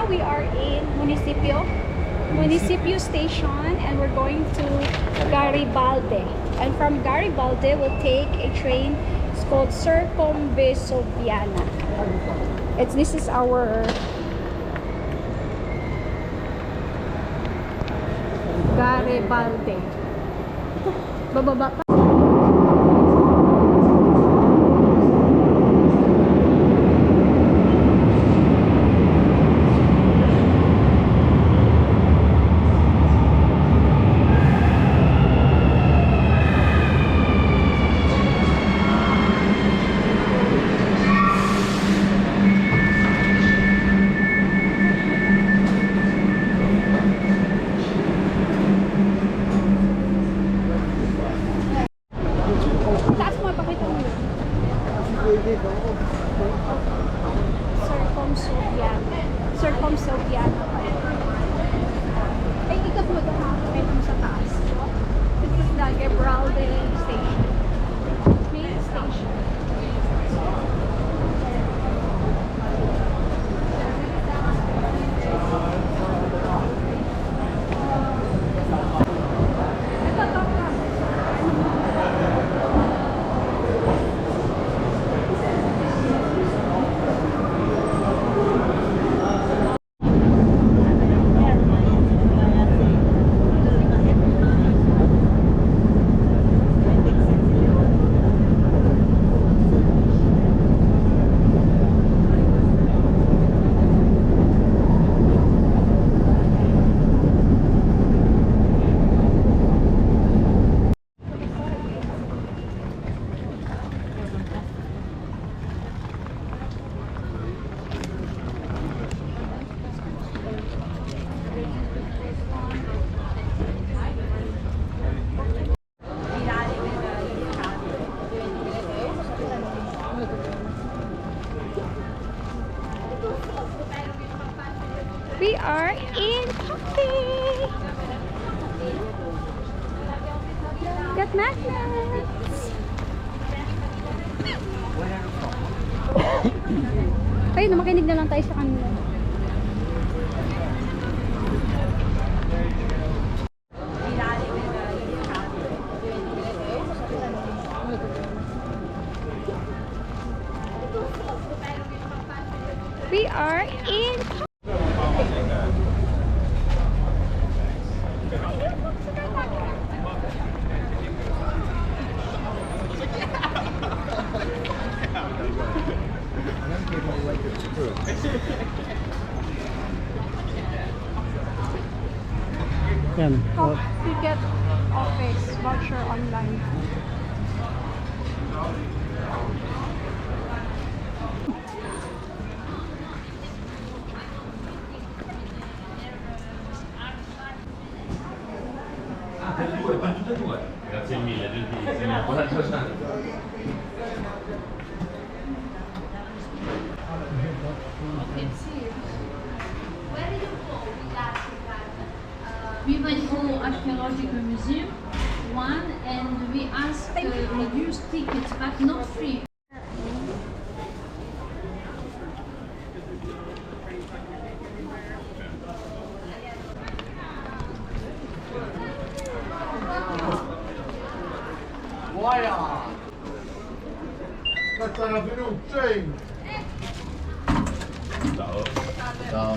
we are in Municipio Station, and we're going to Garibaldi. And from Garibaldi, we'll take a train. It's called Circumvesoviana. This is our Garibaldi. Bababa pa. Circumsoviana. Ay, ikot mo doon ha. Ito sa taas. This is the Garibaldi station. Main station. We are in Pompeii. Got magnets. Ayun, makinig na lang tayo sa kanila. We are in how to get office voucher online. Grazie mille, gentissimo. Buona giornata. We went to archaeological museum, one, and we asked reduced tickets, but not free. Ciao. Ciao.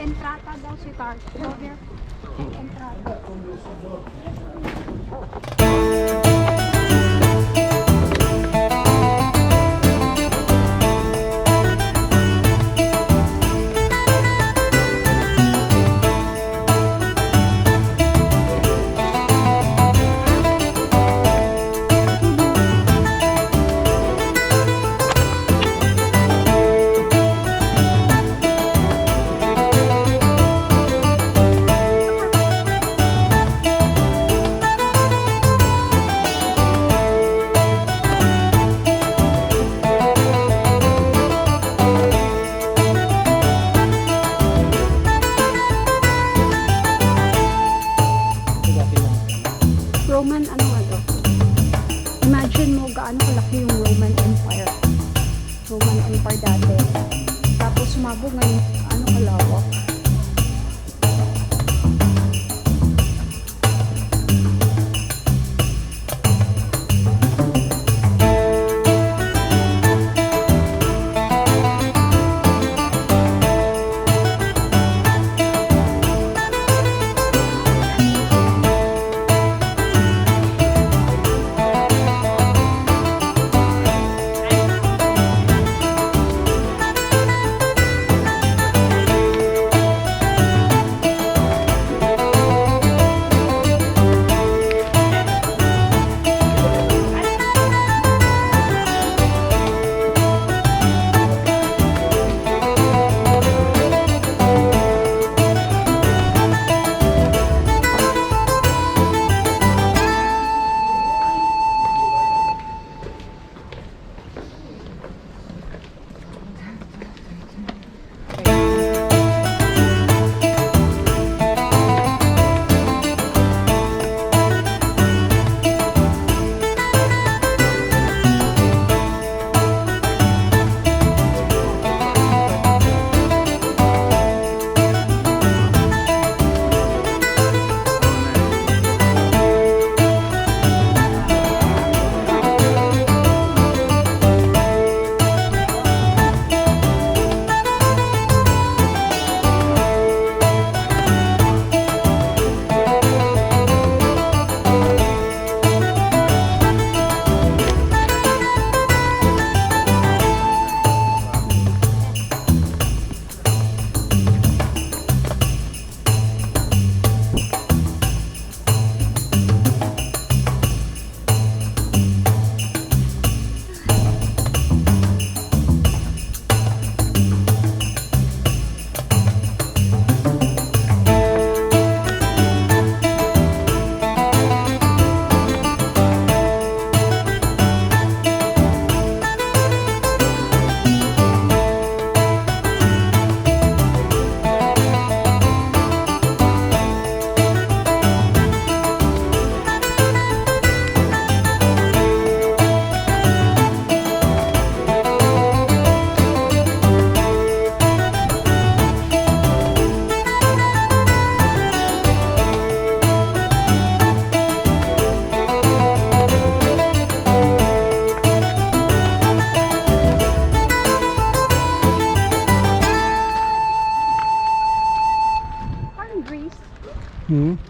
Entrata daw si Tart. Go here. Entrata. Roman ano ba to? imagine mo gaano kalaki yung Roman Empire. Roman Empire dati. Tapos sumabog ngayon, ano kalawak.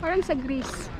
Parang sa Greece.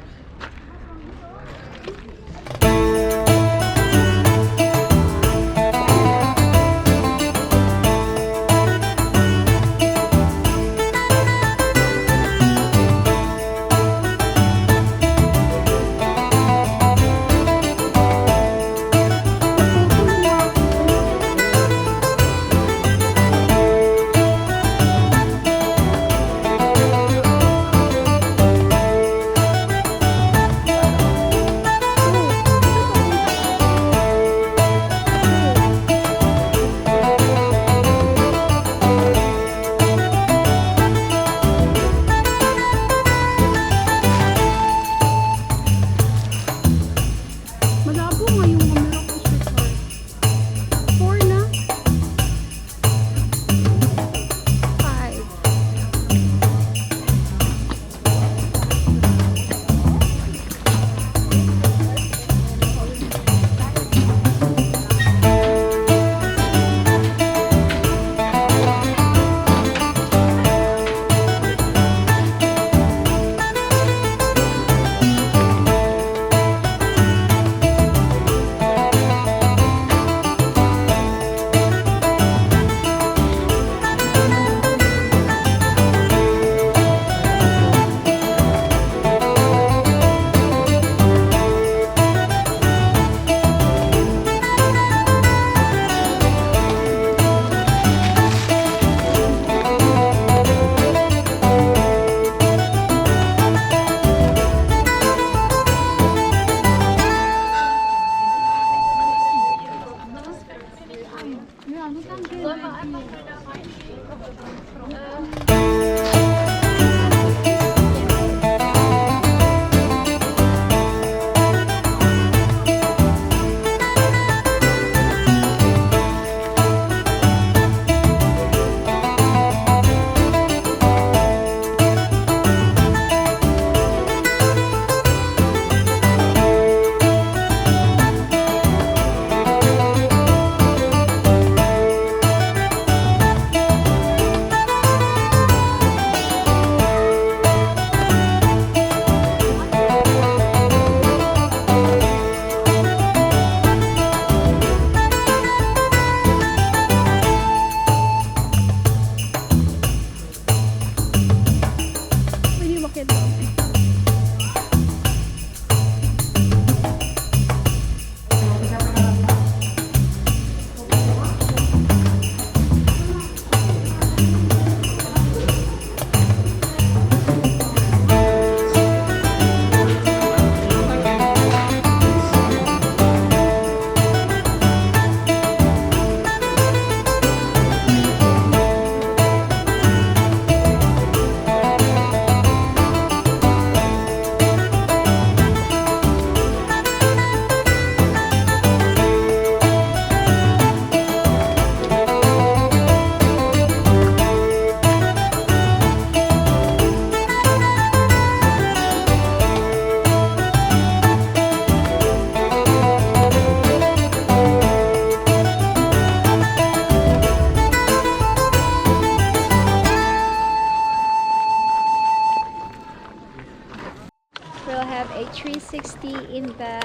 in the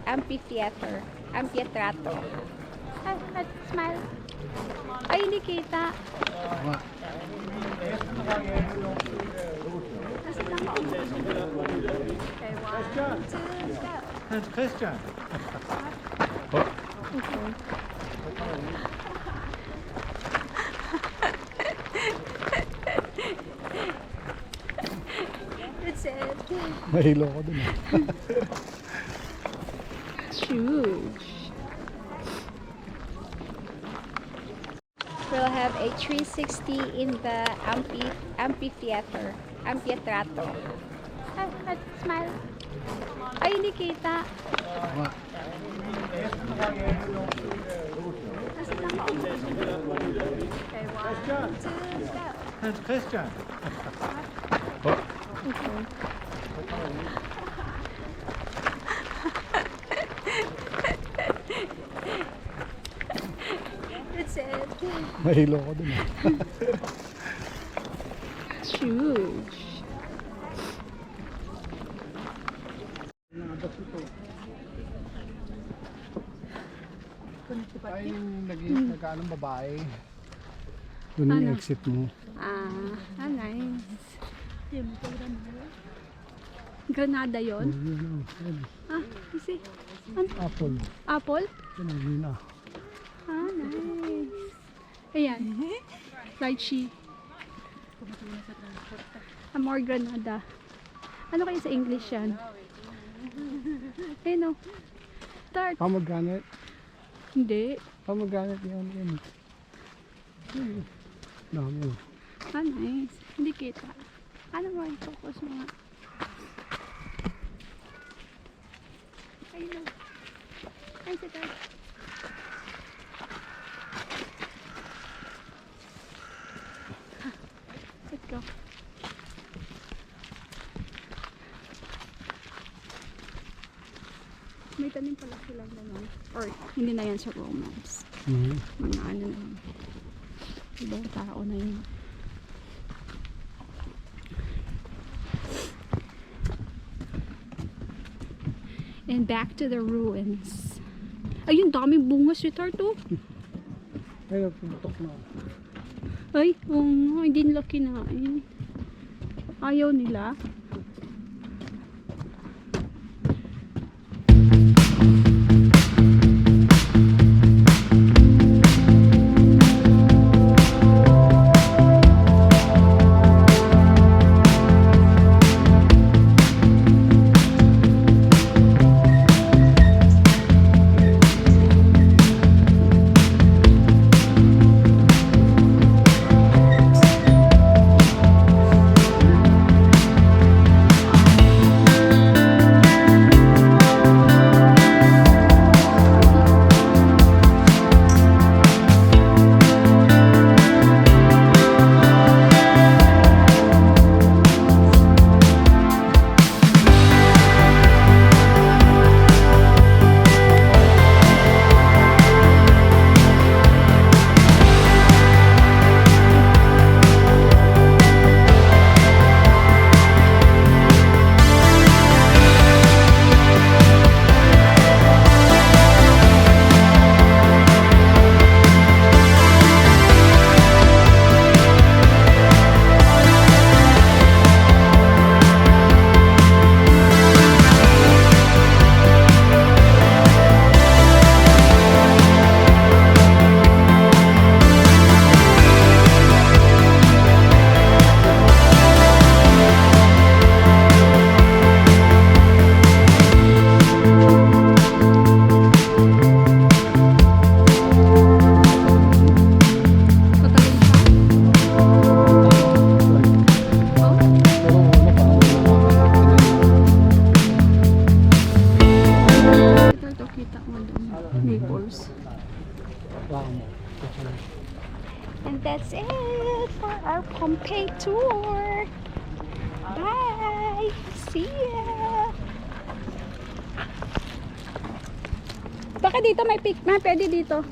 amphitheater. Amphitheater. Smile. Ay, hindi kita. Okay, 1, 2, go. That's Christian. Okay. That's it. Mahilo ko dun. Huge. We'll have a 360 in the amphitheater. Amphitheater. Smile. Ay, hindi kita. Okay, 1, 2, go. That's Christian. Okay. That's it. Mahilo ko dun. Huge. Ay, nag-aanong babae. Doon yung Ano? exit mo. Nice. Granada yon. Kasi, ano? Apple. Apple? Yan ang yun ah. Nice. Ayan. Lychee. Amor Granada. Ano kayo sa English yan? Ayun o. Tart. Pomegranate. Hindi. Pomegranate yan. Dami. Nice. Hindi kita. Ano mo yung focus mo nga? Ayun o. Ay, si Tart. Let's go. May tanim pala silang naman. Or hindi na yan sa Romans. Mga ano na yun. Ibang tao na yun. And back to the ruins. Ayun, daming bunga si Tarto. Ay, nagputok na. Ay, hindi nila kinain. Ayaw nila. And that's it for our Pompeii tour. Bye! See ya! Baka dito may pwede dito.